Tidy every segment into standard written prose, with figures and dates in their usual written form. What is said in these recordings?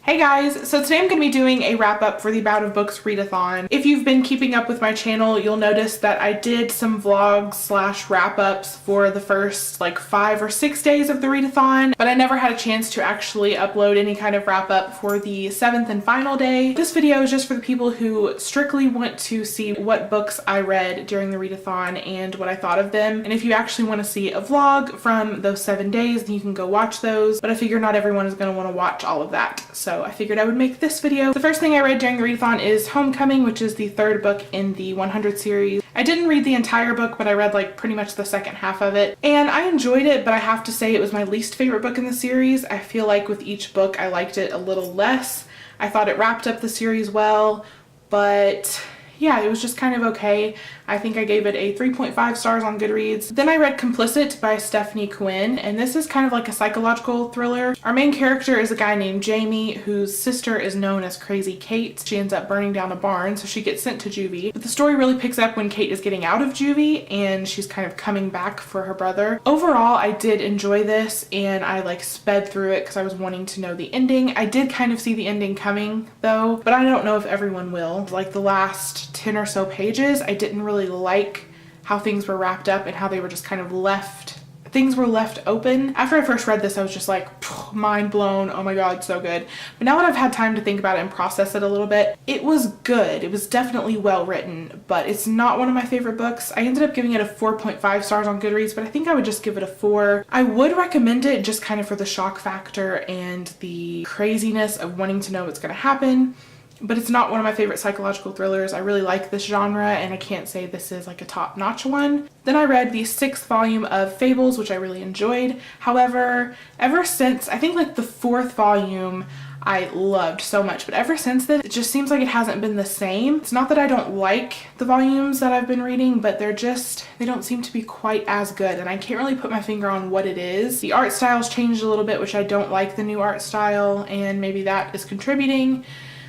Hey guys, so today I'm going to be doing a wrap up for the Bout of Books readathon. If you've been keeping up with my channel, you'll notice that I did some vlogs slash wrap ups for the first like 5 or 6 days of the readathon, but I never had a chance to actually upload any kind of wrap up for the 7th and final day. This video is just for the people who strictly want to see what books I read during the readathon and what I thought of them. And if you actually want to see a vlog from those 7 days, then you can go watch those, but I figure not everyone is going to want to watch all of that. So I figured I would make this video. The first thing I read during the readathon is Homecoming, which is the 3rd book in the 100 series. I didn't read the entire book, but I read like pretty much the second half of it. And I enjoyed it, but I have to say it was my least favorite book in the series. I feel like with each book I liked it a little less. I thought it wrapped up the series well, but yeah, it was just kind of okay. I think I gave it a 3.5 stars on Goodreads. Then I read Complicit by Stephanie Quinn, and this is kind of like a psychological thriller. Our main character is a guy named Jamie, whose sister is known as Crazy Kate. She ends up burning down a barn, so she gets sent to juvie. But the story really picks up when Kate is getting out of juvie, and she's kind of coming back for her brother. Overall, I did enjoy this, and I like sped through it because I was wanting to know the ending. I did kind of see the ending coming though, but I don't know if everyone will. Like the last 10 or so pages, I didn't really like how things were wrapped up and how they were just kind of things were left open. After I first read this, I was just like mind blown. Oh my god, so good. But now that I've had time to think about it and process it a little bit, it was good. It was definitely well written, but it's not one of my favorite books. I ended up giving it a 4.5 stars on Goodreads, but I think I would just give it a 4. I would recommend it just kind of for the shock factor and the craziness of wanting to know what's going to happen. But it's not one of my favorite psychological thrillers. I really like this genre, and I can't say this is like a top-notch one. Then I read the 6th volume of Fables, which I really enjoyed. However, ever since, I think like the 4th volume I loved so much, but ever since then, it just seems like it hasn't been the same. It's not that I don't like the volumes that I've been reading, but they don't seem to be quite as good, and I can't really put my finger on what it is. The art style's changed a little bit, which I don't like the new art style, and maybe that is contributing.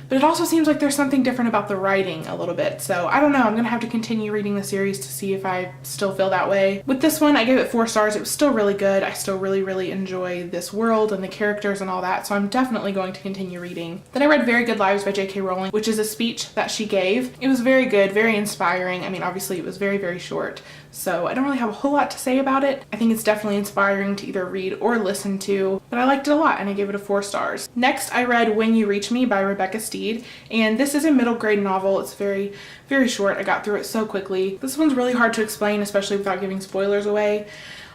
But it also seems like there's something different about the writing a little bit. So I don't know, I'm gonna have to continue reading the series to see if I still feel that way. With this one, I gave it 4 stars. It was still really good. I still really enjoy this world and the characters and all that. So I'm definitely going to continue reading. Then I read Very Good Lives by J.K. Rowling, which is a speech that she gave. It was very good, very inspiring. I mean, obviously it was very short, so I don't really have a whole lot to say about it. I think it's definitely inspiring to either read or listen to, but I liked it a lot and I gave it a 4 stars. Next, I read When You Reach Me by Rebecca Steed, and this is a middle grade novel. It's very short. I got through it so quickly. This one's really hard to explain, especially without giving spoilers away.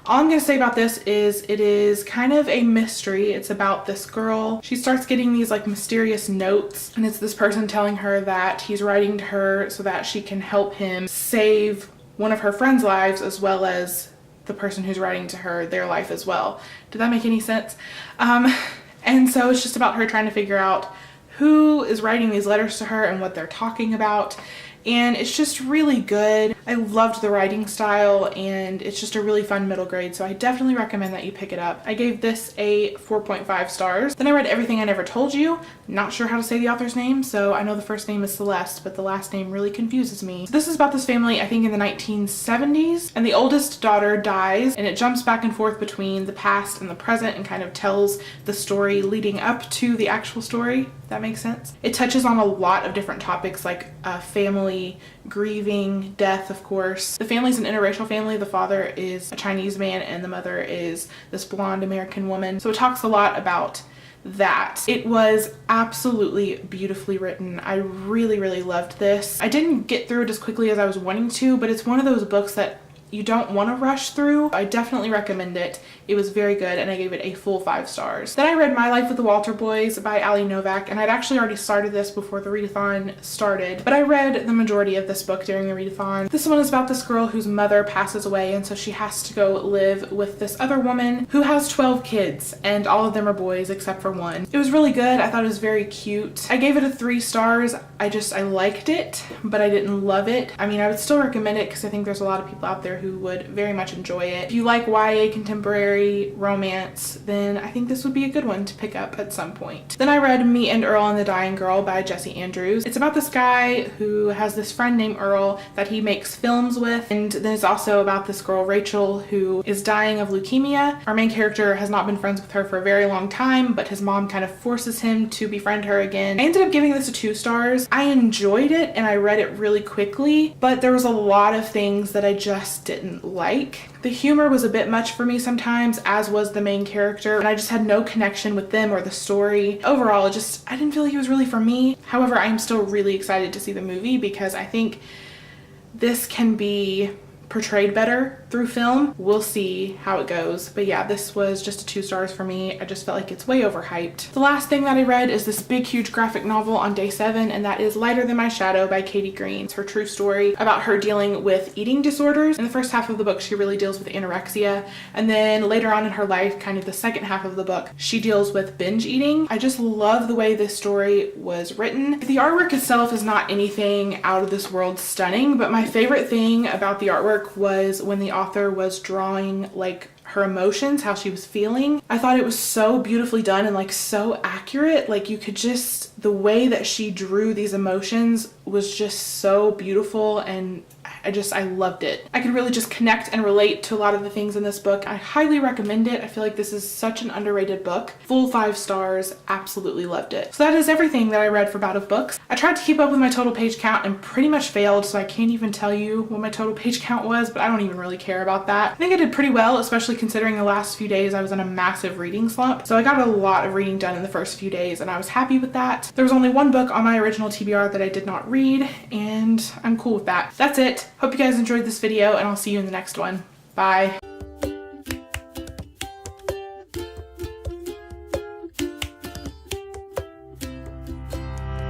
All I'm going to say about this is it is kind of a mystery. It's about this girl. She starts getting these like mysterious notes, and it's this person telling her that he's writing to her so that she can help him save one of her friends' lives, as well as the person who's writing to her, their life as well. Did that make any sense? And so it's just about her trying to figure out who is writing these letters to her and what they're talking about. And it's just really good. I loved the writing style, and it's just a really fun middle grade, so I definitely recommend that you pick it up. I gave this a 4.5 stars. Then I read Everything I Never Told You. Not sure how to say the author's name, so I know the first name is Celeste, but the last name really confuses me. So this is about this family, I think in the 1970s, and the oldest daughter dies, and it jumps back and forth between the past and the present and kind of tells the story leading up to the actual story. That makes sense. It touches on a lot of different topics like family, grieving, death, of course. The family's an interracial family. The father is a Chinese man and the mother is this blonde American woman. So it talks a lot about that. It was absolutely beautifully written. I really loved this. I didn't get through it as quickly as I was wanting to, but it's one of those books that you don't want to rush through. I definitely recommend it. It was very good, and I gave it a full 5 stars. Then I read My Life with the Walter Boys by Ali Novak, and I'd actually already started this before the readathon started, but I read the majority of this book during the readathon. This one is about this girl whose mother passes away, and so she has to go live with this other woman who has 12 kids, and all of them are boys except for one. It was really good. I thought it was very cute. I gave it a 3 stars. I liked it, but I didn't love it. I mean, I would still recommend it because I think there's a lot of people out there who would very much enjoy it. If you like YA contemporary romance, then I think this would be a good one to pick up at some point. Then I read Me and Earl and the Dying Girl by Jesse Andrews. It's about this guy who has this friend named Earl that he makes films with, and then it's also about this girl Rachel who is dying of leukemia. Our main character has not been friends with her for a very long time, but his mom kind of forces him to befriend her again. I ended up giving this a 2 stars. I enjoyed it and I read it really quickly, but there was a lot of things that I just didn't like. The humor was a bit much for me sometimes, as was the main character, and I just had no connection with them or the story. Overall, I didn't feel like it was really for me. However, I'm still really excited to see the movie because I think this can be portrayed better through film. We'll see how it goes. But yeah, this was just a 2 stars for me. I just felt like it's way overhyped. The last thing that I read is this big, huge graphic novel on day 7, and that is Lighter Than My Shadow by Katie Green. It's her true story about her dealing with eating disorders. In the first half of the book, she really deals with anorexia, and then later on in her life, kind of the second half of the book, she deals with binge eating. I just love the way this story was written. The artwork itself is not anything out of this world stunning, but my favorite thing about the artwork was when the author was drawing like her emotions, how she was feeling. I thought it was so beautifully done and like so accurate. Like you could just, the way that she drew these emotions was just so beautiful, and I loved it. I could really just connect and relate to a lot of the things in this book. I highly recommend it. I feel like this is such an underrated book. Full 5 stars, absolutely loved it. So that is everything that I read for Bout of Books. I tried to keep up with my total page count and pretty much failed, so I can't even tell you what my total page count was, but I don't even really care about that. I think I did pretty well, especially considering the last few days I was in a massive reading slump. So I got a lot of reading done in the first few days, and I was happy with that. There was only 1 book on my original TBR that I did not read, and I'm cool with that. That's it. Hope you guys enjoyed this video, and I'll see you in the next one. Bye.